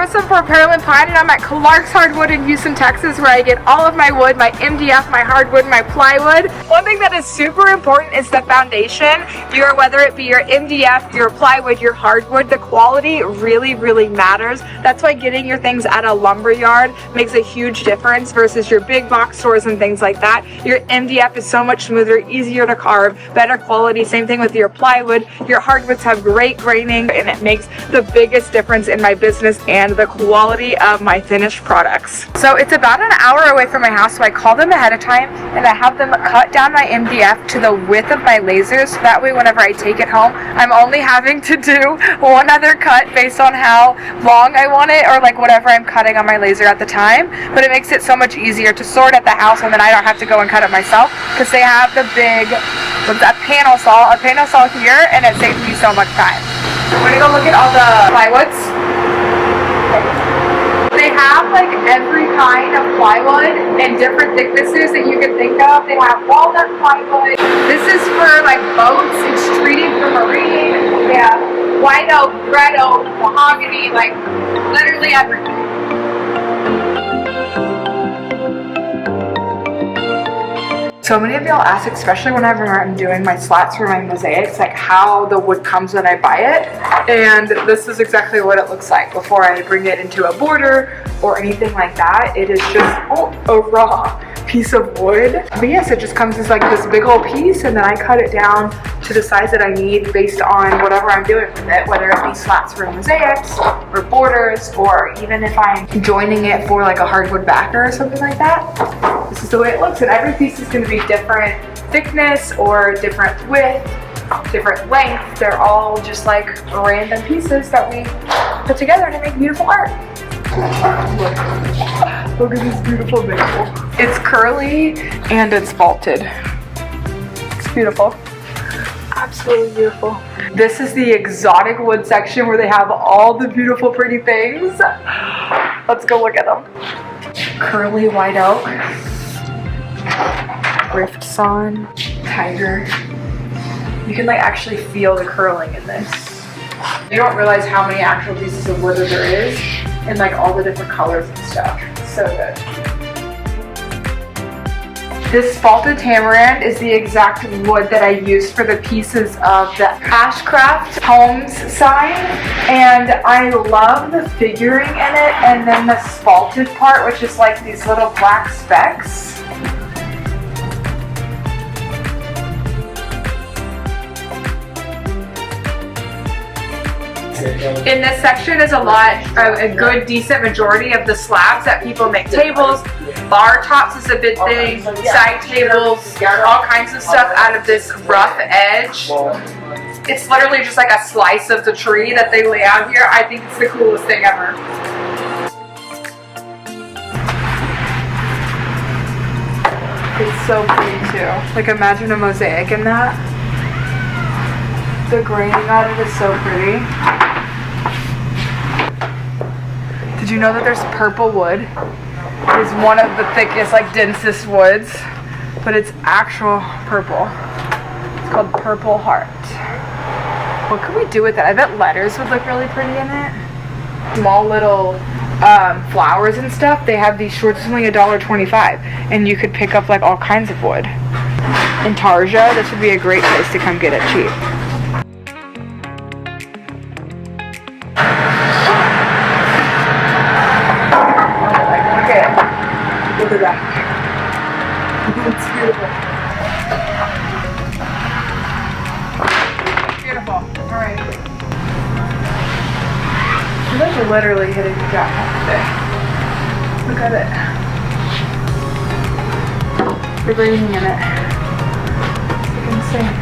Marissa from Pearland Pine, and I'm at Clark's Hardwood in Houston, Texas, where I get all of my wood, my MDF, my hardwood, my plywood. One thing that is super important is the foundation. Whether it be your MDF, your plywood, your hardwood, the quality really, really matters. That's why getting your things at a lumberyard makes a huge difference versus your big box stores and things like that. Your MDF is so much smoother, easier to carve, better quality. Same thing with your plywood. Your hardwoods have great graining, and it makes the biggest difference in my business and the quality of my finished products. So it's about an hour away from my house, so I call them ahead of time and I have them cut down my MDF to the width of my lasers, so that way whenever I take it home, I'm only having to do one other cut based on how long I want it, or like whatever I'm cutting on my laser at the time. But it makes it so much easier to sort at the house, and then I don't have to go and cut it myself, because they have the big a panel saw here, and it saves me so much time. I'm gonna go look at all the plywoods. They have like every kind of plywood and different thicknesses that you can think of. They have walnut plywood. This is for like boats. It's treated for marine. They have whiteoak, red oak, mahogany, like literally everything. So many of y'all ask, especially whenever I'm doing my slats for my mosaics, like how the wood comes when I buy it. And this is exactly what it looks like before I bring it into a border or anything like that. It is just a raw piece of wood. But yes, it just comes as like this big old piece, and then I cut it down to the size that I need based on whatever I'm doing with it, whether it be slats for mosaics or borders, or even if I'm joining it for like a hardwood backer or something like that. This is the way it looks, and every piece is going to be different thickness or different width, different length. They're all just like random pieces that we put together to make beautiful art. Look at this beautiful maple. It's curly and it's vaulted. It's beautiful. Absolutely beautiful. This is the exotic wood section where they have all the beautiful pretty things. Let's go look at them. Curly white oak, rift sawn, tiger. You can like actually feel the curling in this. You don't realize how many actual pieces of wood there is, and like all the different colors and stuff. So good. This vaulted tamarind is the exact wood that I used for the pieces of the Ashcraft Homes sign, and I love the figuring in it, and then this vaulted part, which is like these little black specks. In this section is a good decent majority of the slabs that people make tables. Bar tops is a big thing, side tables, all kinds of stuff out of this rough edge. It's literally just like a slice of the tree that they lay out here. I think it's the coolest thing ever. It's so pretty too. Like imagine a mosaic in that. The graining on it is so pretty. Did you know that there's purple wood? It is one of the thickest, like densest woods, but it's actual purple. It's called Purple Heart. What could we do with it? I bet letters would look really pretty in it. Small little flowers and stuff. They have these shorts, only $1.25, and you could pick up like all kinds of wood. In Tarja, this would be a great place to come get it cheap. Look at that. It's beautiful. Beautiful. Alright. You guys are literally hitting the jackpot today. Look at it. The graining in it. It's insane.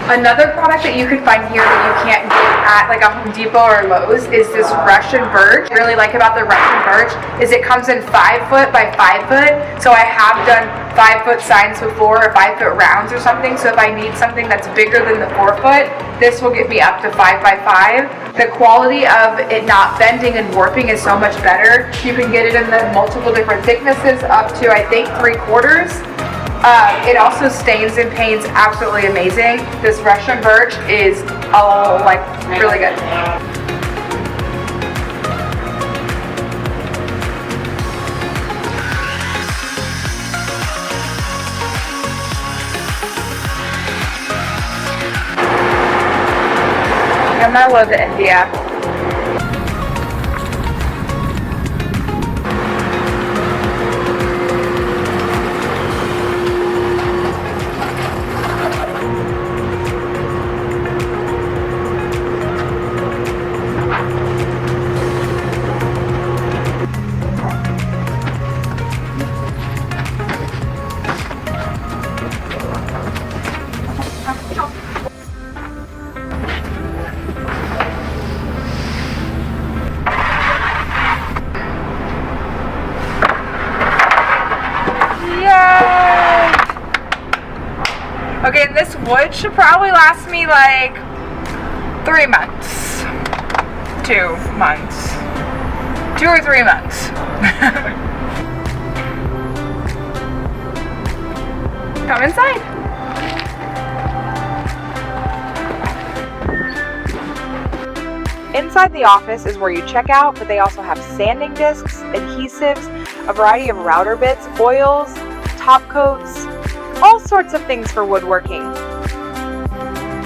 Another product that you can find here that you can't get at like a Home Depot or Lowe's is this Russian birch. What I really like about the Russian birch is it comes in 5 foot by 5 foot. So I have done 5 foot signs before, or 5 foot rounds or something. So if I need something that's bigger than the 4 foot, this will get me up to 5 by 5. The quality of it not bending and warping is so much better. You can get it in the multiple different thicknesses up to I think 3/4. It also stains and paints absolutely amazing. This Russian birch is like really good. And I love the MDF. Okay, this wood should probably last me like 3 months. 2 months. 2 or 3 months. Come inside. Inside the office is where you check out, but they also have sanding discs, adhesives, a variety of router bits, oils, top coats, all sorts of things for woodworking.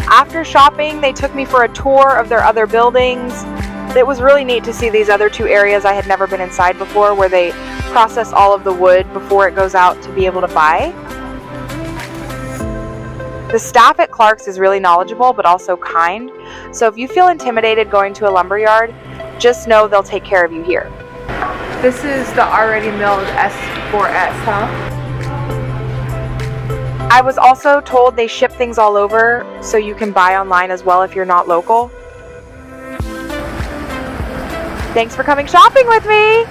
After shopping, they took me for a tour of their other buildings. It was really neat to see these other 2 areas I had never been inside before, where they process all of the wood before it goes out to be able to buy. The staff at Clark's is really knowledgeable but also kind, so if you feel intimidated going to a lumberyard, just know they'll take care of you here. This is the already milled S4S, huh? I was also told they ship things all over, so you can buy online as well if you're not local. Thanks for coming shopping with me!